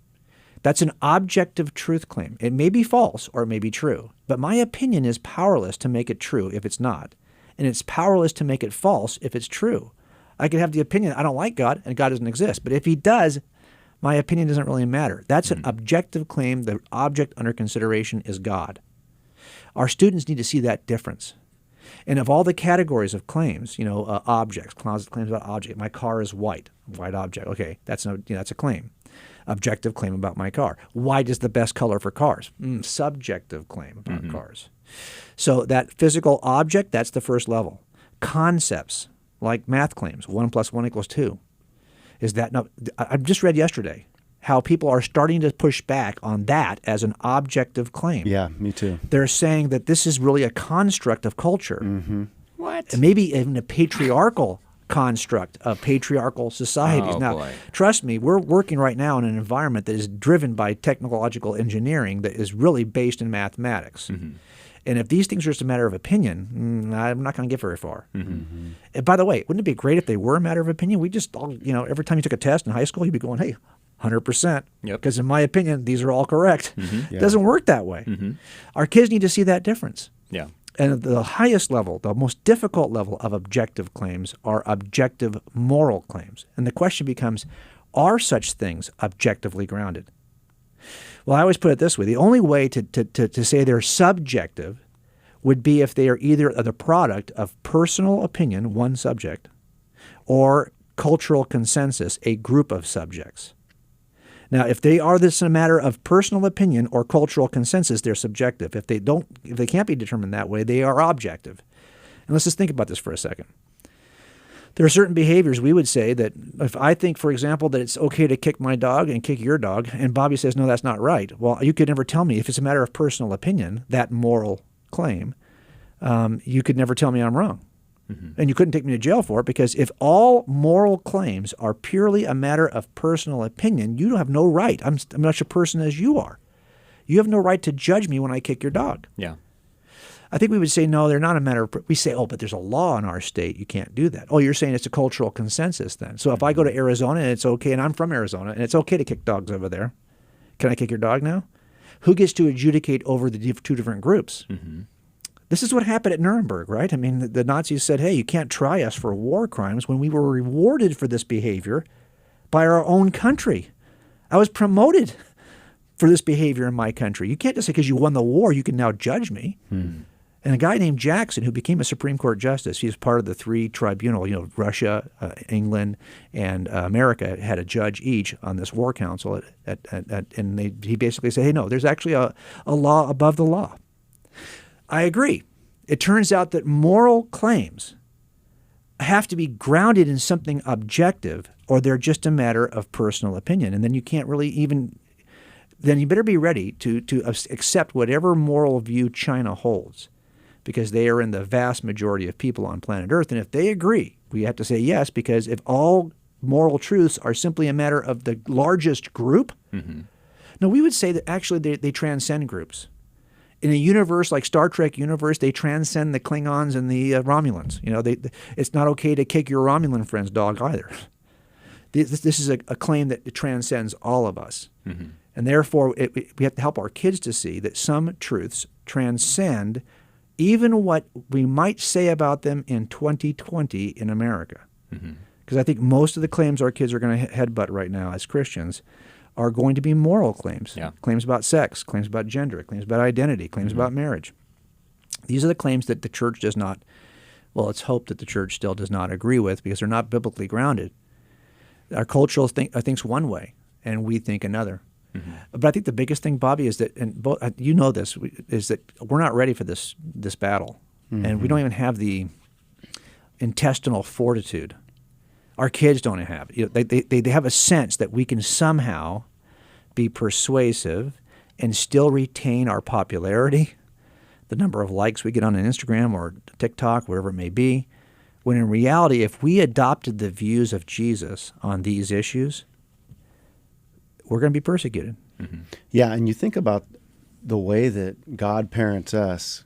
That's an objective truth claim. It may be false or it may be true, but my opinion is powerless to make it true if it's not. And it's powerless to make it false if it's true. I could have the opinion, I don't like God, and God doesn't exist. But if he does, my opinion doesn't really matter. That's an objective claim. The object under consideration is God. Our students need to see that difference. And of all the categories of claims, objects, claims about object, my car is white object. Okay, that's a claim. Objective claim about my car. White is the best color for cars. Subjective claim about cars. So that physical object, that's the first level. Concepts, like math claims, 1 + 1 = 2. Is that, no, I just read yesterday how people are starting to push back on that as an objective claim. Yeah, me too. They're saying that this is really a construct of culture. Mm-hmm. What? And maybe even a patriarchal construct of patriarchal societies. Oh, now, boy. trust me, we're working right now in an environment that is driven by technological engineering that is really based in mathematics. Mm-hmm. And if these things are just a matter of opinion, I'm not going to get very far. Mm-hmm. And by the way, wouldn't it be great if they were a matter of opinion? We just, all, every time you took a test in high school, you'd be going, hey, 100%. Yep. Because in my opinion, these are all correct. Mm-hmm. It doesn't work that way. Mm-hmm. Our kids need to see that difference. Yeah. And at the highest level, the most difficult level of objective claims are objective moral claims. And the question becomes, are such things objectively grounded? Well, I always put it this way. The only way to say they're subjective would be if they are either the product of personal opinion, one subject, or cultural consensus, a group of subjects. Now, if they are this a matter of personal opinion or cultural consensus, they're subjective. If they can't be determined that way, they are objective. And let's just think about this for a second. There are certain behaviors we would say that if I think, for example, that it's okay to kick my dog and kick your dog, and Bobby says, no, that's not right. Well, you could never tell me if it's a matter of personal opinion, that moral claim, you could never tell me I'm wrong. Mm-hmm. And you couldn't take me to jail for it, because if all moral claims are purely a matter of personal opinion, you don't have no right. I'm not such a person as you are. You have no right to judge me when I kick your dog. Yeah. I think we would say, no, they're not a matter of – we say, oh, but there's a law in our state. You can't do that. Oh, you're saying it's a cultural consensus then. So if I go to Arizona and it's okay, and I'm from Arizona, and it's okay to kick dogs over there, can I kick your dog now? Who gets to adjudicate over the two different groups? Mm-hmm. This is what happened at Nuremberg, right? I mean, the Nazis said, hey, you can't try us for war crimes when we were rewarded for this behavior by our own country. I was promoted for this behavior in my country. You can't just say because you won the war, you can now judge me. Hmm. And a guy named Jackson, who became a Supreme Court justice, he was part of the three tribunal, Russia, England, and America had a judge each on this war council. He basically said, hey, no, there's actually a law above the law. I agree. It turns out that moral claims have to be grounded in something objective, or they're just a matter of personal opinion. And then you can't really even – then you better be ready to accept whatever moral view China holds, because they are in the vast majority of people on planet Earth. And if they agree, we have to say yes, because if all moral truths are simply a matter of the largest group, mm-hmm. No, we would say that actually they transcend groups. In a universe like Star Trek universe, they transcend the Klingons and the Romulans. It's not okay to kick your Romulan friend's dog either. This is a claim that transcends all of us. Mm-hmm. And therefore, we have to help our kids to see that some truths transcend even what we might say about them in 2020 in America. Because I think most of the claims our kids are going to headbutt right now as Christians are going to be moral claims. Yeah. Claims about sex, claims about gender, claims about identity, claims about marriage. These are the claims that the church does not, well, it's hoped that the church still does not agree with, because they're not biblically grounded. Our culture thinks one way, and we think another. Mm-hmm. But I think the biggest thing, Bobby, is that, and you know this, is that we're not ready for this battle. Mm-hmm. And we don't even have the intestinal fortitude. Our kids don't have it. They have a sense that we can somehow be persuasive and still retain our popularity, the number of likes we get on an Instagram or TikTok, wherever it may be, when in reality, if we adopted the views of Jesus on these issues, we're going to be persecuted. Mm-hmm. Yeah, and you think about the way that God parents us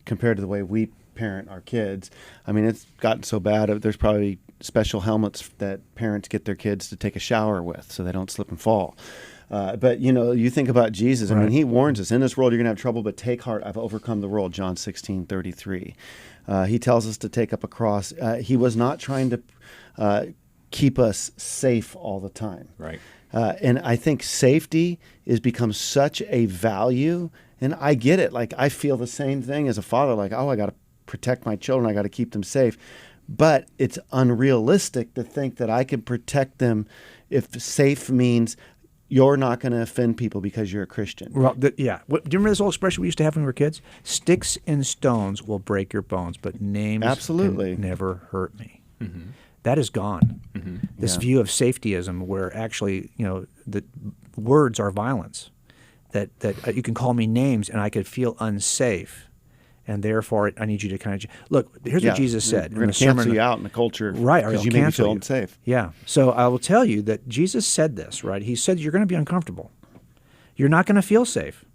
compared to the way we parent our kids. I mean, it's gotten so bad. There's probably special helmets that parents get their kids to take a shower with so they don't slip and fall. But, you think about Jesus. I mean, he warns us, in this world you're going to have trouble, but take heart, I've overcome the world, John 16:33. He tells us to take up a cross. He was not trying to keep us safe all the time. Right. And I think safety has become such a value, and I get it. Like, I feel the same thing as a father, like, I got to protect my children, I got to keep them safe. But it's unrealistic to think that I can protect them if safe means you're not going to offend people because you're a Christian. Well, do you remember this old expression we used to have when we were kids? Sticks and stones will break your bones, but names can never hurt me. Mm-hmm. That is gone. Mm-hmm. This view of safetyism, where actually, words are violence, that you can call me names and I could feel unsafe. And therefore, I need you to kind of look. Here's what Jesus said. We're going to cancel you out in the culture, right? Because you make me feel unsafe. Yeah. So I will tell you that Jesus said this, right? He said you're going to be uncomfortable. You're not going to feel safe,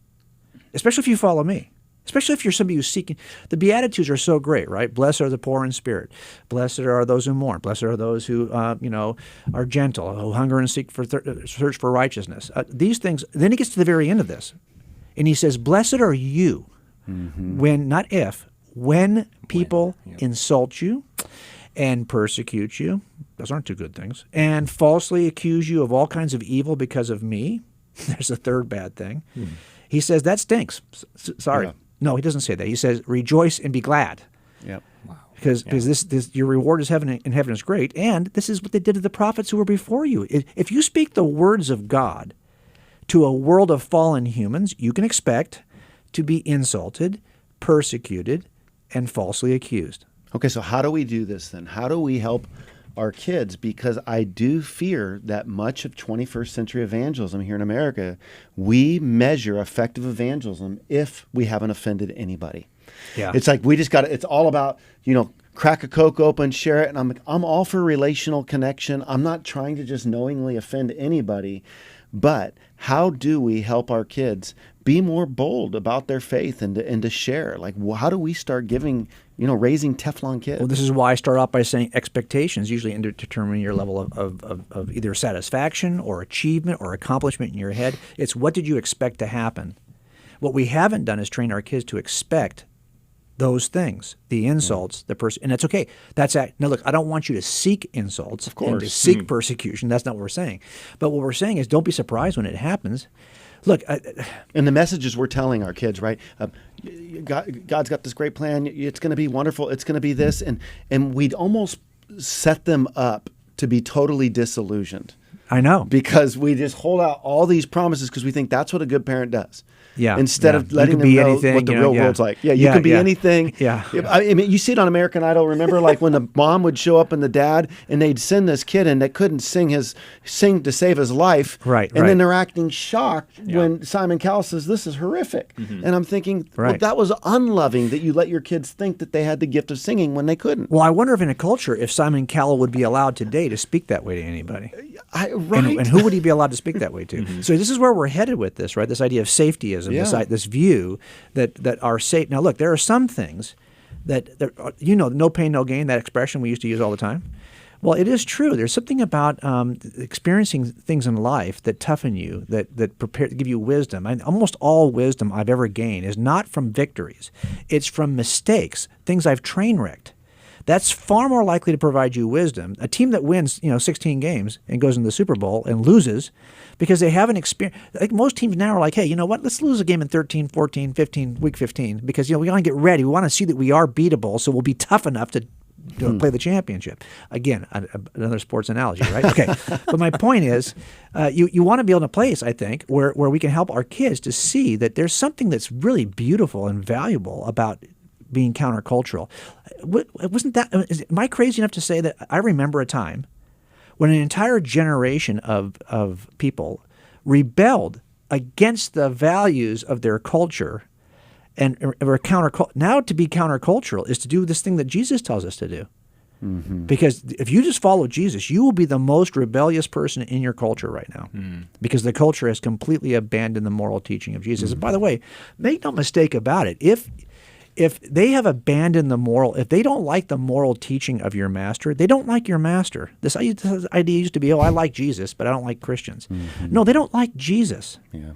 especially if you follow me. Especially if you're somebody who's seeking. The Beatitudes are so great, right? Blessed are the poor in spirit. Blessed are those who mourn. Blessed are those who, are gentle, who hunger and search for righteousness. These things. Then he gets to the very end of this, and he says, "Blessed are you." When, not if, when people insult you and persecute you, those aren't two good things, and falsely accuse you of all kinds of evil because of me, there's a third bad thing. He says, that stinks. Sorry. Yeah. No, he doesn't say that. He says, rejoice and be glad. Yep. Wow. Because this your reward is heaven, and heaven is great, and this is what they did to the prophets who were before you. If you speak the words of God to a world of fallen humans, you can expect to be insulted, persecuted, and falsely accused. Okay, so how do we do this then? How do we help our kids? Because I do fear that much of 21st century evangelism here in America, we measure effective evangelism if we haven't offended anybody. Yeah. It's like we just got to, it's all about, crack a Coke open, share it, and I'm all for relational connection. I'm not trying to just knowingly offend anybody, but how do we help our kids be more bold about their faith and to share? Like, how do we start giving, raising Teflon kids? Well, this is why I start off by saying expectations usually determine your level of either satisfaction or achievement or accomplishment in your head. It's what did you expect to happen? What we haven't done is train our kids to expect those things, the insults, the person, and that's okay. Now look, I don't want you to seek insults, of course, and to seek persecution. That's not what we're saying. But what we're saying is don't be surprised when it happens. Look, and the messages we're telling our kids, right? God's got this great plan. It's going to be wonderful. It's going to be this, and we'd almost set them up to be totally disillusioned. I know, because we just hold out all these promises because we think that's what a good parent does. Yeah. Instead of letting them know what the real world's like. Yeah, you can be anything. Yeah. I mean, you see it on American Idol. Remember, like when the mom would show up and the dad, and they'd send this kid in that couldn't sing to save his life. Right. And then they're acting shocked when Simon Cowell says, "This is horrific." And I'm thinking, well, that was unloving that you let your kids think that they had the gift of singing when they couldn't. Well, I wonder if in a culture, if Simon Cowell would be allowed today to speak that way to anybody. Right. And who would he be allowed to speak that way to? So this is where we're headed with this, right? This idea of safetyism, this view that are safe. Now, look, there are some things that no pain, no gain, that expression we used to use all the time. Well, it is true. There's something about experiencing things in life that toughen you, that prepare to give you wisdom. Almost all wisdom I've ever gained is not from victories. It's from mistakes, things I've train wrecked. That's far more likely to provide you wisdom. A team that wins, 16 games and goes into the Super Bowl and loses because they haven't experienced. Like most teams now are like, hey, you know what? Let's lose a game in 13, 14, 15, week 15 because we want to get ready. We want to see that we are beatable, so we'll be tough enough to play the championship. Again, another sports analogy, right? Okay. But my point is, you want to be in a place, I think, where we can help our kids to see that there's something that's really beautiful and valuable about being countercultural. Am I crazy enough to say that I remember a time when an entire generation of people rebelled against the values of their culture and were countercultural? Now to be countercultural is to do this thing that Jesus tells us to do. Mm-hmm. Because if you just follow Jesus, you will be the most rebellious person in your culture right now because the culture has completely abandoned the moral teaching of Jesus. And by the way, make no mistake about it. If they have abandoned if they don't like the moral teaching of your master, they don't like your master. This idea used to be, I like Jesus, but I don't like Christians. Mm-hmm. No, they don't like Jesus. Yeah.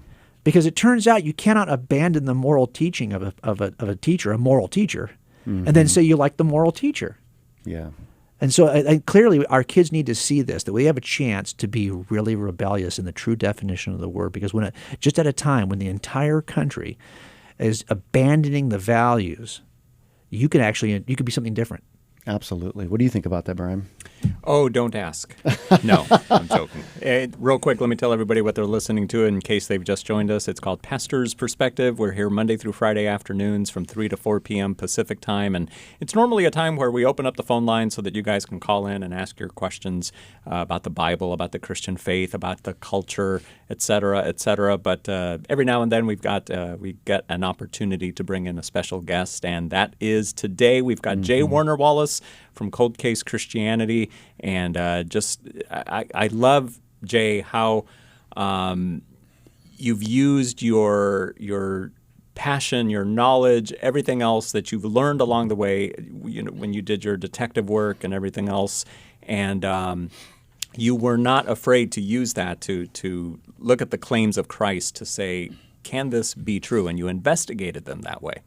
Because it turns out you cannot abandon the moral teaching of a teacher, a moral teacher, and then say you like the moral teacher. Yeah. And so clearly our kids need to see this, that we have a chance to be really rebellious in the true definition of the word, because just at a time when the entire country is abandoning the values, you could be something different. Absolutely. What do you think about that, Brian? Oh, don't ask. No, I'm joking. Real quick, let me tell everybody what they're listening to in case they've just joined us. It's called Pastor's Perspective. We're here Monday through Friday afternoons from 3 to 4 p.m. Pacific time. And it's normally a time where we open up the phone line so that you guys can call in and ask your questions about the Bible, about the Christian faith, about the culture, et cetera, et cetera. But every now and then we get an opportunity to bring in a special guest. And that is today. We've got J. Warner Wallace from Cold Case Christianity. And I love, Jay, how you've used your passion, your knowledge, everything else that you've learned along the way, when you did your detective work and everything else. And you were not afraid to use that to look at the claims of Christ to say, can this be true? And you investigated them that way.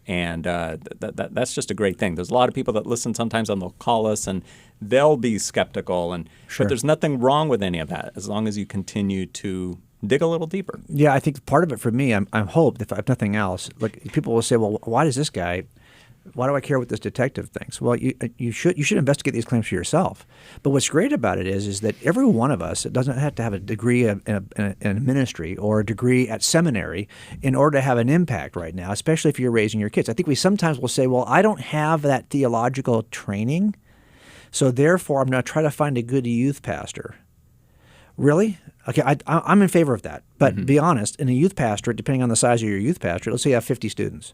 And that's just a great thing. There's a lot of people that listen sometimes and they'll call us and they'll be skeptical. But there's nothing wrong with any of that as long as you continue to dig a little deeper. Yeah, I think part of it for me, I'm hope, if nothing else, like people will say, well, why does this guy, why do I care what this detective thinks? Well, you should investigate these claims for yourself. But what's great about it is that every one of us doesn't have to have a degree in ministry or a degree at seminary in order to have an impact right now, especially if you're raising your kids. I think we sometimes will say, well, I don't have that theological training, so therefore I'm going to try to find a good youth pastor. Really? Okay, I'm in favor of that. But be honest, in a youth pastorate, depending on the size of your youth pastorate, let's say you have 50 students.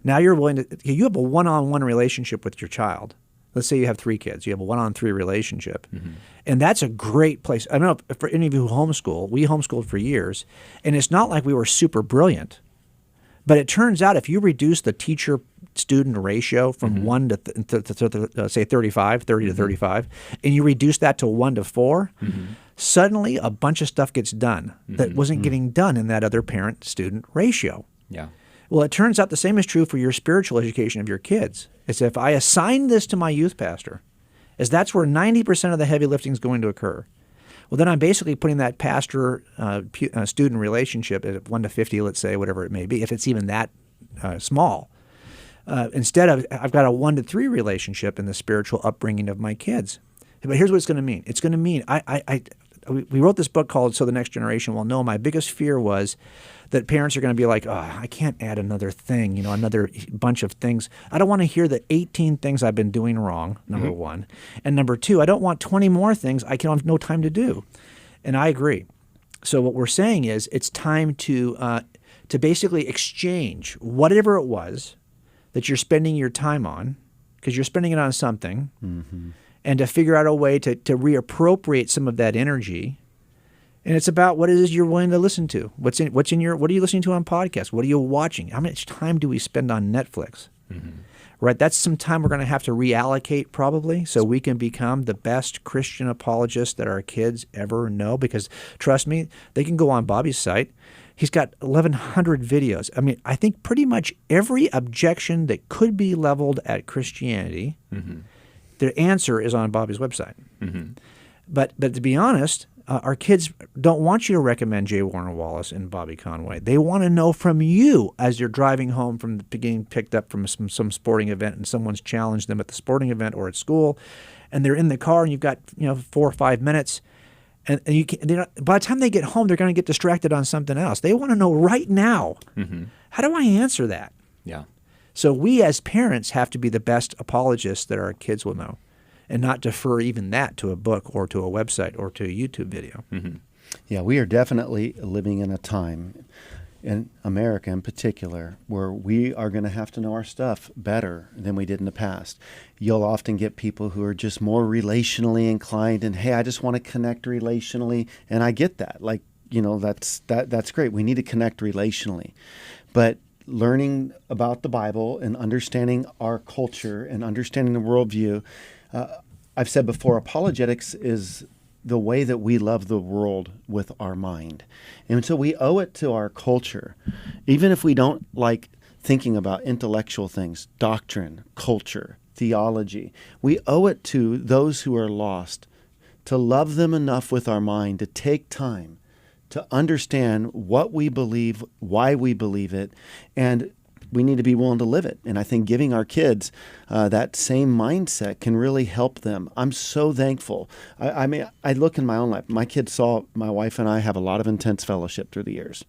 Now you have a one-on-one relationship with your child. Let's say you have 3 kids. You have a 1-on-3 relationship. And that's a great place. I don't know if for any of you who homeschool, we homeschooled for years, and it's not like we were super brilliant. But it turns out if you reduce the teacher-student ratio from 1 to, say, 30 to 35, and you reduce that to 1 to 4, suddenly a bunch of stuff gets done that wasn't getting done in that other parent-student ratio. Yeah. Well, it turns out the same is true for your spiritual education of your kids. It's if I assign this to my youth pastor, as that's where 90% of the heavy lifting is going to occur. Well, then I'm basically putting that pastor-student relationship at 1 to 50, let's say, whatever it may be, if it's even that small. Instead of, I've got a 1 to 3 relationship in the spiritual upbringing of my kids. But here's what it's going to mean. It's going to mean, we wrote this book called So the Next Generation Will Know. My biggest fear was that parents are going to be like, oh, I can't add another thing, another bunch of things. I don't want to hear the 18 things I've been doing wrong, number one. And number 2, I don't want 20 more things I can have no time to do. And I agree. So what we're saying is it's time to basically exchange whatever it was that you're spending your time on, because you're spending it on something, and to figure out a way to reappropriate some of that energy. And it's about what it is you're willing to listen to. What are you listening to on podcasts? What are you watching? How much time do we spend on Netflix? Right? That's some time we're going to have to reallocate probably so we can become the best Christian apologists that our kids ever know. Because trust me, they can go on Bobby's site. He's got 1,100 videos. I mean, I think pretty much every objection that could be leveled at Christianity, the answer is on Bobby's website. But to be honest, our kids don't want you to recommend J. Warner Wallace and Bobby Conway. They want to know from you as you're driving home from getting picked up from some sporting event and someone's challenged them at the sporting event or at school, and they're in the car and you've got 4 or 5 minutes, and by the time they get home, they're going to get distracted on something else. They want to know right now, how do I answer that? Yeah. So we as parents have to be the best apologists that our kids will know, and not defer even that to a book or to a website or to a YouTube video. Yeah, we are definitely living in a time, in America in particular, where we are going to have to know our stuff better than we did in the past. You'll often get people who are just more relationally inclined and, hey, I just want to connect relationally. And I get that. Like, that's great. We need to connect relationally. But learning about the Bible and understanding our culture and understanding the worldview, I've said before, apologetics is the way that we love the world with our mind. And so we owe it to our culture, even if we don't like thinking about intellectual things, doctrine, culture, theology. We owe it to those who are lost to love them enough with our mind to take time to understand what we believe, why we believe it, and we need to be willing to live it. And I think giving our kids that same mindset can really help them. I'm so thankful. I mean, I look in my own life. My kids saw my wife and I have a lot of intense fellowship through the years.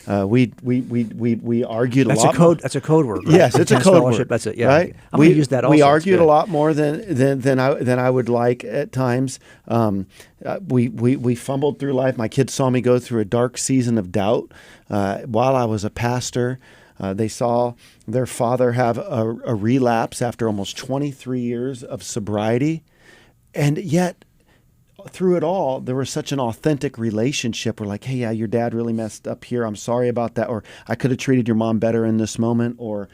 We argued a lot. That's a code word. Right? Yes, it's a code fellowship. word. That's it. Yeah, right. I'm going to use that also. We argued a lot more than I would like at times. We fumbled through life. My kids saw me go through a dark season of doubt while I was a pastor. They saw their father have a relapse after almost 23 years of sobriety. And yet, through it all, there was such an authentic relationship. We're like, hey, yeah, your dad really messed up here. I'm sorry about that. Or I could have treated your mom better in this moment. Or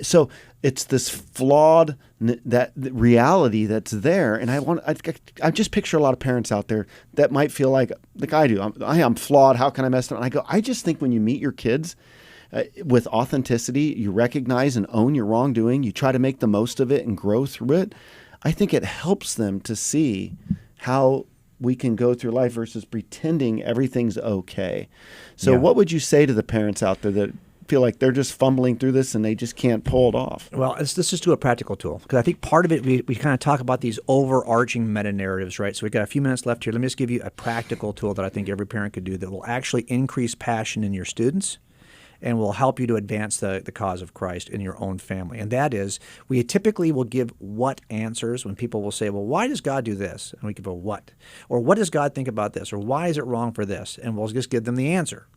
so it's this flawed that reality that's there. And I just picture a lot of parents out there that might feel like I do. I'm flawed. How can I mess up? And I go, I just think when you meet your kids with authenticity, you recognize and own your wrongdoing. You try to make the most of it and grow through it. I think it helps them to see how we can go through life versus pretending everything's okay. So what would you say to the parents out there that feel like they're just fumbling through this and they just can't pull it off? Well, let's just do a practical tool, because I think part of it, we kind of talk about these overarching meta-narratives, right? So we've got a few minutes left here. Let me just give you a practical tool that I think every parent could do that will actually increase passion in your students and will help you to advance the cause of Christ in your own family. And that is, we typically will give what answers when people will say, well, why does God do this? And we give a what. Or what does God think about this? Or why is it wrong for this? And we'll just give them the answer,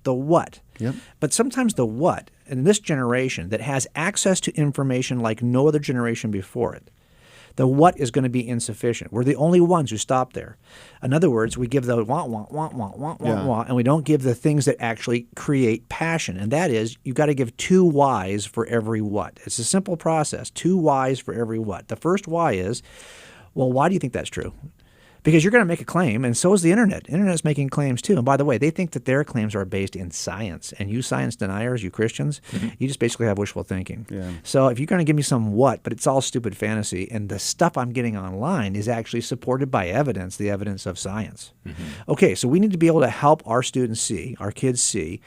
the what. Yep. But sometimes the what, in this generation that has access to information like no other generation before it, the what is going to be insufficient. We're the only ones who stop there. In other words, we give the want, and we don't give the things that actually create passion. And that is, you've got to give 2 whys for every what. It's a simple process, 2 whys for every what. The first why is, well, why do you think that's true? Because you're going to make a claim, and so is the internet. The internet's making claims too. And by the way, they think that their claims are based in science. And you science deniers, you Christians, you just basically have wishful thinking. Yeah. So if you're going to give me some what, but it's all stupid fantasy, and the stuff I'm getting online is actually supported by evidence, the evidence of science. Okay, so we need to be able to help our students see, our kids see,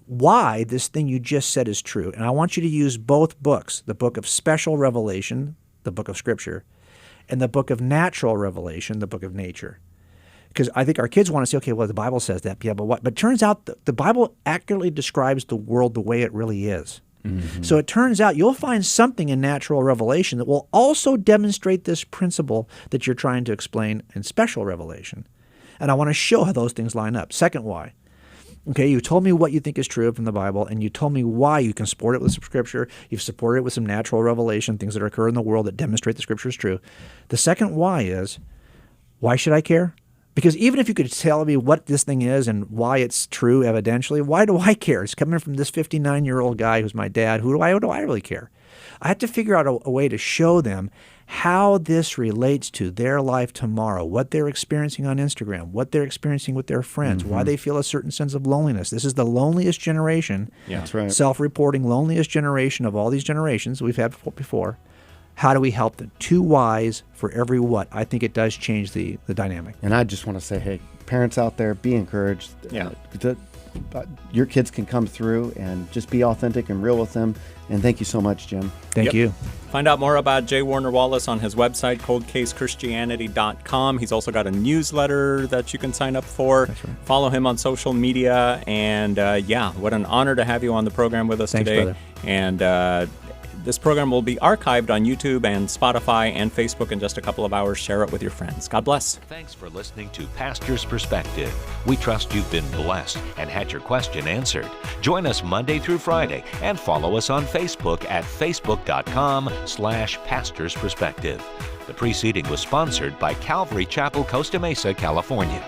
why this thing you just said is true. And I want you to use both books, the book of special revelation, the book of Scripture, and the book of natural revelation, the book of nature. Because I think our kids want to say, okay, well, the Bible says that, yeah, but what? But it turns out the Bible accurately describes the world the way it really is. So it turns out you'll find something in natural revelation that will also demonstrate this principle that you're trying to explain in special revelation. And I want to show how those things line up. Second why. Okay, you told me what you think is true from the Bible, and you told me why you can support it with some Scripture. You've supported it with some natural revelation, things that occur in the world that demonstrate the Scripture is true. The second why is, why should I care? Because even if you could tell me what this thing is and why it's true evidentially, why do I care? It's coming from this 59-year-old guy who's my dad. Who do I really care? I have to figure out a way to show them how this relates to their life tomorrow, what they're experiencing on Instagram, what they're experiencing with their friends, why they feel a certain sense of loneliness. This is the loneliest generation, That's right. self-reporting loneliest generation of all these generations we've had before. How do we help them? 2 whys for every what. I think it does change the dynamic. And I just want to say, hey, parents out there, be encouraged. Your kids can come through and just be authentic and real with them. And thank you so much, Jim. Thank you. Find out more about J. Warner Wallace on his website, coldcasechristianity.com. He's also got a newsletter that you can sign up for. That's right. Follow him on social media. And what an honor to have you on the program with us Thanks, today. brother. And this program will be archived on YouTube and Spotify and Facebook in just a couple of hours. Share it with your friends. God bless. Thanks for listening to Pastor's Perspective. We trust you've been blessed and had your question answered. Join us Monday through Friday and follow us on Facebook at facebook.com/Pastor's Perspective. The preceding was sponsored by Calvary Chapel, Costa Mesa, California.